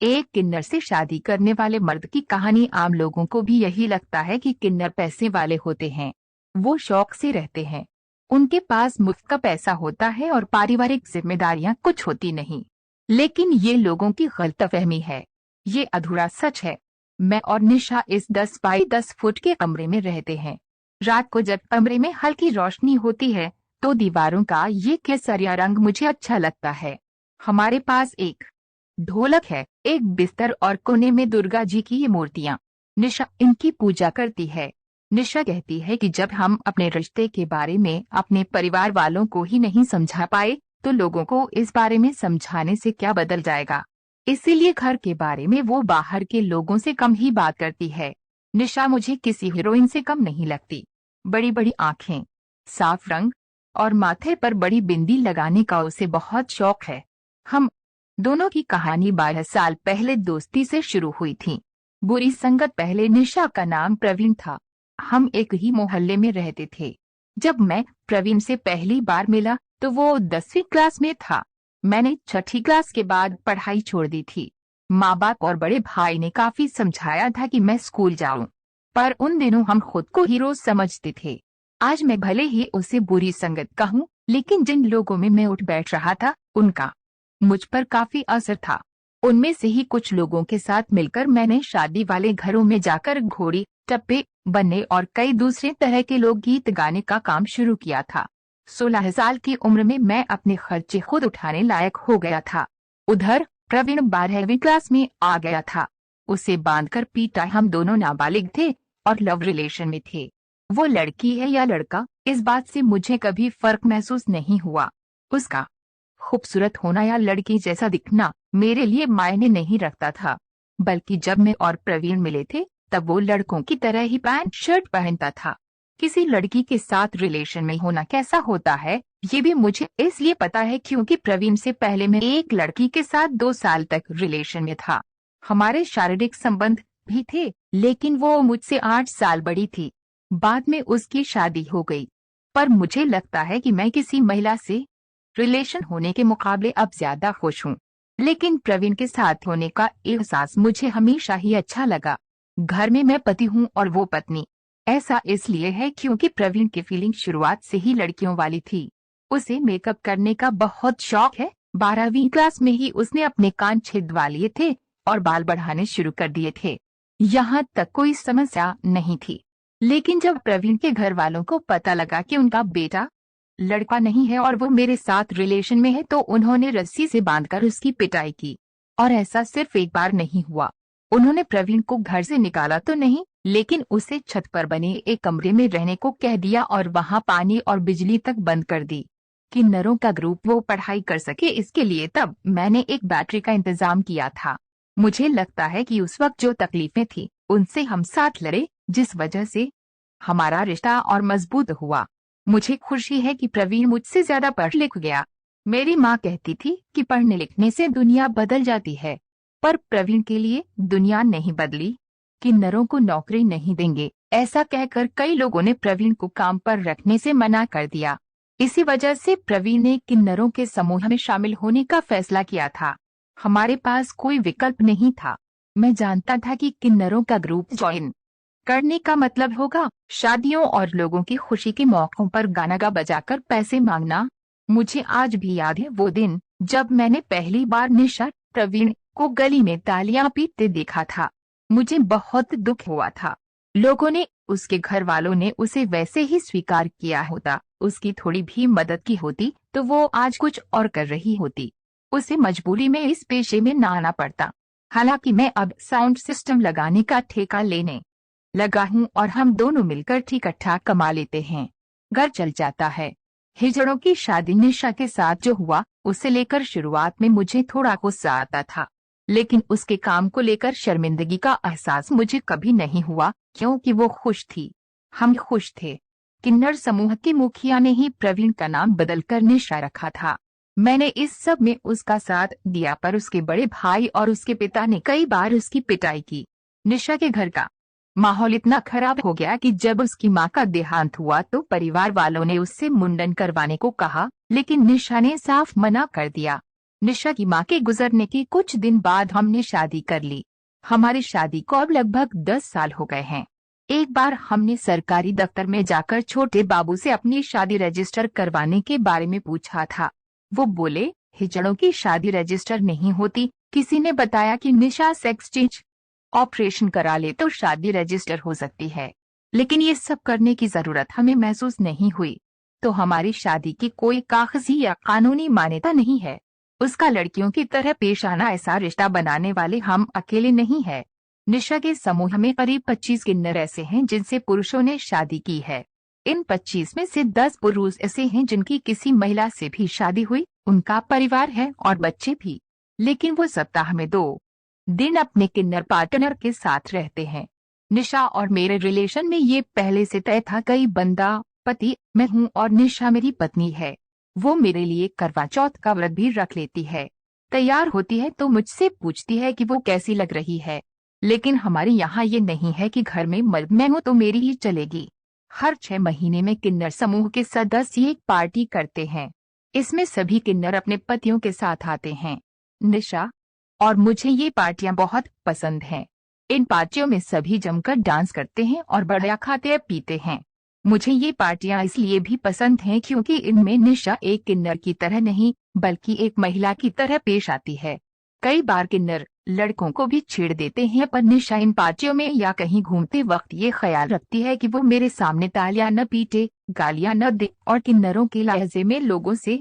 एक किन्नर से शादी करने वाले मर्द की कहानी। आम लोगों को भी यही लगता है कि किन्नर पैसे वाले होते हैं, वो शौक से रहते हैं, उनके पास मुफ्त का पैसा होता है और पारिवारिक जिम्मेदारियां कुछ होती नहीं। लेकिन ये लोगों की गलतफहमी है, ये अधूरा सच है। मैं और निशा इस 10 बाई 10 फुट के कमरे में रहते हैं। रात को जब कमरे में हल्की रोशनी होती है तो दीवारों का ये केसरिया रंग मुझे अच्छा लगता है। हमारे पास एक ढोलक है, एक बिस्तर और कोने में दुर्गा जी की ये मूर्तियां। निशा इनकी पूजा करती है। निशा कहती है कि जब हम अपने रिश्ते के बारे में अपने परिवार वालों को ही नहीं समझा पाए तो लोगों को इस बारे में समझाने से क्या बदल जाएगा। इसीलिए घर के बारे में वो बाहर के लोगों से कम ही बात करती है। निशा मुझे किसी हीरोइन से कम नहीं लगती। बड़ी बड़ी आंखें, साफ रंग और माथे पर बड़ी बिंदी लगाने का उसे बहुत शौक है। हम दोनों की कहानी 12 साल पहले दोस्ती से शुरू हुई थी। बुरी संगत। पहले निशा का नाम प्रवीण था। हम एक ही मोहल्ले में रहते थे। जब मैं प्रवीण से पहली बार मिला तो वो 10वीं क्लास में था। मैंने 6ठी क्लास के बाद पढ़ाई छोड़ दी थी। माँ बाप और बड़े भाई ने काफी समझाया था कि मैं स्कूल जाऊं, पर उन दिनों हम खुद को हीरो समझते थे। आज मैं भले ही उसे बुरी संगत कहूं, लेकिन जिन लोगों में मैं उठ बैठ रहा था उनका मुझ पर काफी असर था। उनमें से ही कुछ लोगों के साथ मिलकर मैंने शादी वाले घरों में जाकर घोड़ी, टप्पे बनने और कई दूसरे तरह के लोकगीत गाने का काम शुरू किया था। 16 साल की उम्र में मैं अपने खर्चे खुद उठाने लायक हो गया था। उधर प्रवीण 12वीं क्लास में आ गया था। उसे बांधकर पीटा। हम दोनों नाबालिग थे और लव रिलेशन में थे। वो लड़की है या लड़का, इस बात से मुझे कभी फर्क महसूस नहीं हुआ। उसका खूबसूरत होना या लड़की जैसा दिखना मेरे लिए मायने नहीं रखता था। बल्कि जब मैं और प्रवीण मिले थे तब वो लड़कों की तरह ही पैंट शर्ट पहनता था। किसी लड़की के साथ रिलेशन में होना कैसा होता है ये भी मुझे इसलिए पता है क्योंकि प्रवीण से पहले मैं एक लड़की के साथ 2 साल तक रिलेशन में था। हमारे शारीरिक संबंध भी थे, लेकिन वो मुझसे 8 साल बड़ी थी। बाद में उसकी शादी हो गई। पर मुझे लगता है कि मैं किसी महिला से रिलेशन होने के मुकाबले अब ज्यादा खुश हूँ। लेकिन प्रवीण के साथ होने का एहसास मुझे हमेशा ही अच्छा लगा। घर में मैं पति हूँ और वो पत्नी। ऐसा इसलिए है क्योंकि प्रवीण की फीलिंग शुरुआत से ही लड़कियों वाली थी। उसे मेकअप करने का बहुत शौक है। 12वीं क्लास में ही उसने अपने कान छिदवा लिए थे और बाल बढ़ाने शुरू कर दिए थे। यहाँ तक कोई समस्या नहीं थी। लेकिन जब प्रवीण के घर वालों को पता लगा कि उनका बेटा लड़का नहीं है और वो मेरे साथ रिलेशन में है तो उन्होंने रस्सी से बांधकर उसकी पिटाई की। और ऐसा सिर्फ एक बार नहीं हुआ। उन्होंने प्रवीण को घर से निकाला तो नहीं, लेकिन उसे छत पर बने एक कमरे में रहने को कह दिया और वहां पानी और बिजली तक बंद कर दी। किन्नरों का ग्रुप वो पढ़ाई कर सके इसके लिए तब मैंने एक बैटरी का इंतजाम किया था। मुझे लगता है कि उस वक्त जो तकलीफें थी उनसे हम साथ लड़े, जिस वजह से हमारा रिश्ता और मजबूत हुआ। मुझे खुशी है कि प्रवीण मुझसे ज्यादा पढ़ लिख गया। मेरी माँ कहती थी कि पढ़ने लिखने से दुनिया बदल जाती है, पर प्रवीण के लिए दुनिया नहीं बदली। किन्नरों को नौकरी नहीं देंगे, ऐसा कहकर कई लोगों ने प्रवीण को काम पर रखने से मना कर दिया। इसी वजह से प्रवीण ने किन्नरों के समूह में शामिल होने का फैसला किया था। हमारे पास कोई विकल्प नहीं था। मैं जानता था कि किन्नरों का ग्रुप ज्वाइन करने का मतलब होगा शादियों और लोगों की खुशी के मौकों पर गाना गा बजाकर पैसे मांगना। मुझे आज भी याद है वो दिन जब मैंने पहली बार निशा प्रवीण को गली में तालियां पीटते देखा था। मुझे बहुत दुख हुआ था। लोगों ने, उसके घर वालों ने उसे वैसे ही स्वीकार किया होता। उसकी थोड़ी भी मदद की होती तो वो आज कुछ और कर रही होती। उसे मजबूरी में इस पेशे में न आना पड़ता। हालांकि मैं अब साउंड सिस्टम लगाने का ठेका लेने लगा हूँ और हम दोनों मिलकर ठीक ठाक कमा लेते हैं। घर चल जाता है। हिजड़ों की शादी निशा के साथ जो हुआ उसे लेकर शुरुआत में मुझे थोड़ा गुस्सा आता था, लेकिन उसके काम को लेकर शर्मिंदगी का एहसास मुझे कभी नहीं हुआ क्योंकि वो खुश थी, हम खुश थे। किन्नर समूह के मुखिया ने ही प्रवीण का नाम बदलकर निशा रखा था। मैंने इस सब में उसका साथ दिया, पर उसके बड़े भाई और उसके पिता ने कई बार उसकी पिटाई की। निशा के घर का माहौल इतना खराब हो गया कि जब उसकी मां का देहांत हुआ तो परिवार वालों ने उससे मुंडन करवाने को कहा, लेकिन निशा ने साफ मना कर दिया। निशा की मां के गुजरने के कुछ दिन बाद हमने शादी कर ली। हमारी शादी को अब लगभग 10 साल हो गए हैं। एक बार हमने सरकारी दफ्तर में जाकर छोटे बाबू से अपनी शादी रजिस्टर करवाने के बारे में पूछा था। वो बोले, हिजड़ों की शादी रजिस्टर नहीं होती। किसी ने बताया कि निशा सेक्स चेंज ऑपरेशन करा ले तो शादी रजिस्टर हो सकती है, लेकिन ये सब करने की जरूरत हमें महसूस नहीं हुई। तो हमारी शादी की कोई कागजी या कानूनी मान्यता नहीं है। उसका लड़कियों की तरह पेश आना, ऐसा रिश्ता बनाने वाले हम अकेले नहीं है। निशा के समूह में करीब 25 किन्नर ऐसे हैं जिनसे पुरुषों ने शादी की है। इन 25 में से 10 पुरुष ऐसे हैं जिनकी किसी महिला से भी शादी हुई, उनका परिवार है और बच्चे भी, लेकिन वो सप्ताह में 2 दिन अपने किन्नर पार्टनर के साथ रहते हैं। निशा और मेरे रिलेशन में ये पहले से तय था। कई बंदा पति मैं हूँ और निशा मेरी पत्नी है। वो मेरे लिए करवा चौथ का व्रत भी रख लेती है। तैयार होती है तो मुझसे पूछती है कि वो कैसी लग रही है। लेकिन हमारे यहाँ ये नहीं है कि घर में मर्द मैं हूँ तो मेरी ही चलेगी। हर 6 महीने में किन्नर समूह के सदस्य एक पार्टी करते हैं। इसमें सभी किन्नर अपने पतियों के साथ आते हैं। निशा और मुझे ये पार्टियां बहुत पसंद हैं। इन पार्टियों में सभी जमकर डांस करते हैं और बढ़िया खाते पीते हैं। मुझे ये पार्टियां इसलिए भी पसंद हैं क्योंकि इनमें निशा एक किन्नर की तरह नहीं बल्कि एक महिला की तरह पेश आती है। कई बार किन्नर लड़कों को भी छेड़ देते हैं, पर निशा इन पार्टियों में या कहीं घूमते वक्त ये ख्याल रखती है कि वो मेरे सामने तालियां न पीटे, गालियां न दे और किन्नरों के लहजे में लोगों से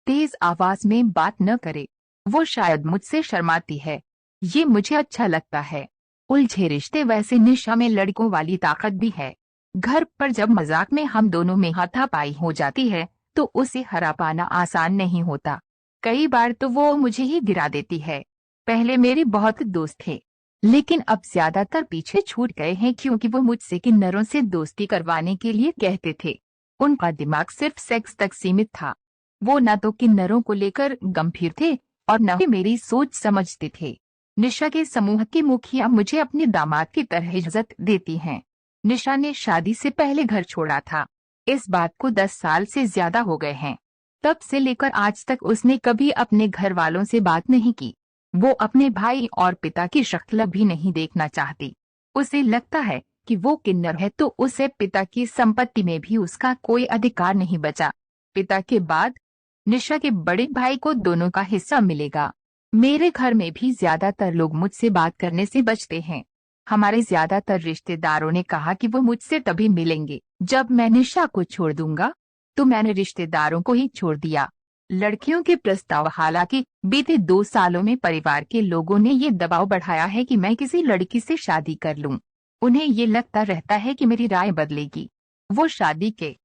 तेज आवाज में बात न करे। वो शायद मुझसे शर्माती है। ये मुझे अच्छा लगता है। उलझे रिश्ते वैसे निशा में लड़कों वाली ताकत भी है। घर पर जब मजाक में हम दोनों में हाथापाई हो जाती है तो उसे हरा पाना आसान नहीं होता। कई बार तो वो मुझे ही गिरा देती है। पहले मेरे बहुत दोस्त थे, लेकिन अब ज्यादातर पीछे छूट गए हैं क्योंकि वो मुझसे किन्नरों से दोस्ती करवाने के लिए कहते थे। उनका दिमाग सिर्फ सेक्स तक सीमित था। वो न तो किन्नरों को लेकर गंभीर थे और न ही मेरी सोच समझते थे। निशा के समूह की मुखिया मुझे अपने दामाद की तरह इज्जत देती हैं। निशा ने शादी से पहले घर छोड़ा था। इस बात को 10 साल से ज्यादा हो गए हैं। तब से लेकर आज तक उसने कभी अपने घर वालों से बात नहीं की। वो अपने भाई और पिता की शक्ल भी नहीं देखना चाहती। उसे लगता है कि वो किन्नर है तो उसे पिता की संपत्ति में भी उसका कोई अधिकार नहीं बचा। पिता के बाद निशा के बड़े भाई को दोनों का हिस्सा मिलेगा। मेरे घर में भी ज्यादातर लोग मुझसे बात करने से बचते हैं। हमारे ज्यादातर रिश्तेदारों ने कहा कि वो मुझसे तभी मिलेंगे जब मैं निशा को छोड़ दूंगा, तो मैंने रिश्तेदारों को ही छोड़ दिया। लड़कियों के प्रस्ताव, हालांकि बीते 2 सालों में परिवार के लोगों ने ये दबाव बढ़ाया है कि मैं किसी लड़की से शादी कर लूं। उन्हें ये लगता रहता है कि मेरी राय बदलेगी। वो शादी के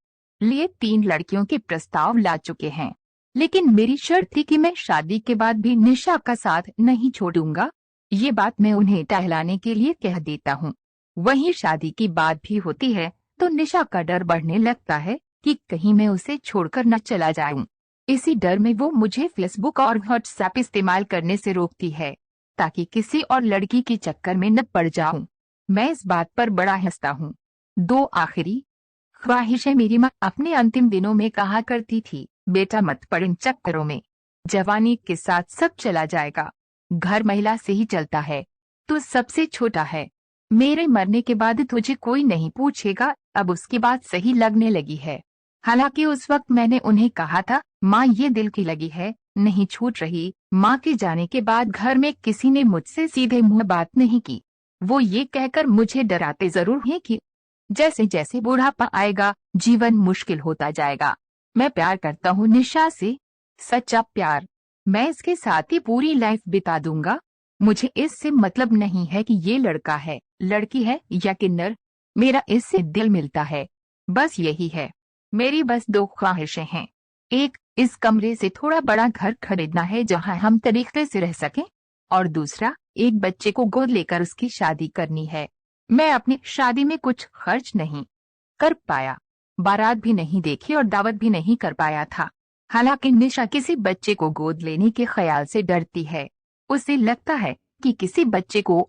लिए 3 लड़कियों के प्रस्ताव ला चुके हैं, लेकिन मेरी शर्त थी कि मैं शादी के बाद भी निशा का साथ नहीं छोड़ूंगा। ये बात मैं उन्हें टहलाने के लिए कह देता हूँ। वहीं शादी की बात भी होती है तो निशा का डर बढ़ने लगता है कि कहीं मैं उसे छोड़कर न चला जाऊं। इसी डर में वो मुझे फेसबुक और व्हाट्सएप इस्तेमाल करने से रोकती है ताकि किसी और लड़की के चक्कर में न पड़ जाऊं। मैं इस बात पर बड़ा हंसता हूँ। 2 आखिरी ख्वाहिशें। मेरी माँ अपने अंतिम दिनों में कहा करती थी, बेटा मत पड़ इन चक्करों में, जवानी के साथ सब चला जाएगा। घर महिला से ही चलता है। तू सबसे छोटा है। मेरे मरने के बाद तुझे कोई नहीं पूछेगा। अब उसकी बात सही लगने लगी है। हालांकि उस वक्त मैंने उन्हें कहा था, माँ ये दिल की लगी है, नहीं छूट रही। माँ के जाने के बाद घर में किसी ने मुझसे सीधे मुंह बात नहीं की। वो ये कहकर मुझे डराते जरूर हैं कि जैसे जैसे बुढ़ापा आएगा जीवन मुश्किल होता जाएगा। मैं प्यार करता हूँ निशा से, सच्चा प्यार। मैं इसके साथ ही पूरी लाइफ बिता दूंगा। मुझे इससे मतलब नहीं है कि ये लड़का है, लड़की है या किन्नर। मेरा इससे दिल मिलता है। बस यही है। मेरी बस 2 ख्वाहिशें हैं। एक, इस कमरे से थोड़ा बड़ा घर खरीदना है जहां हम तरीके से रह सकें, और दूसरा, एक बच्चे को गोद लेकर उसकी शादी करनी है। मैं अपनी शादी में कुछ खर्च नहीं कर पाया, बारात भी नहीं देखी और दावत भी नहीं कर पाया था। हालांकि निशा किसी बच्चे को गोद लेने के ख्याल से डरती है। उसे लगता है कि किसी बच्चे को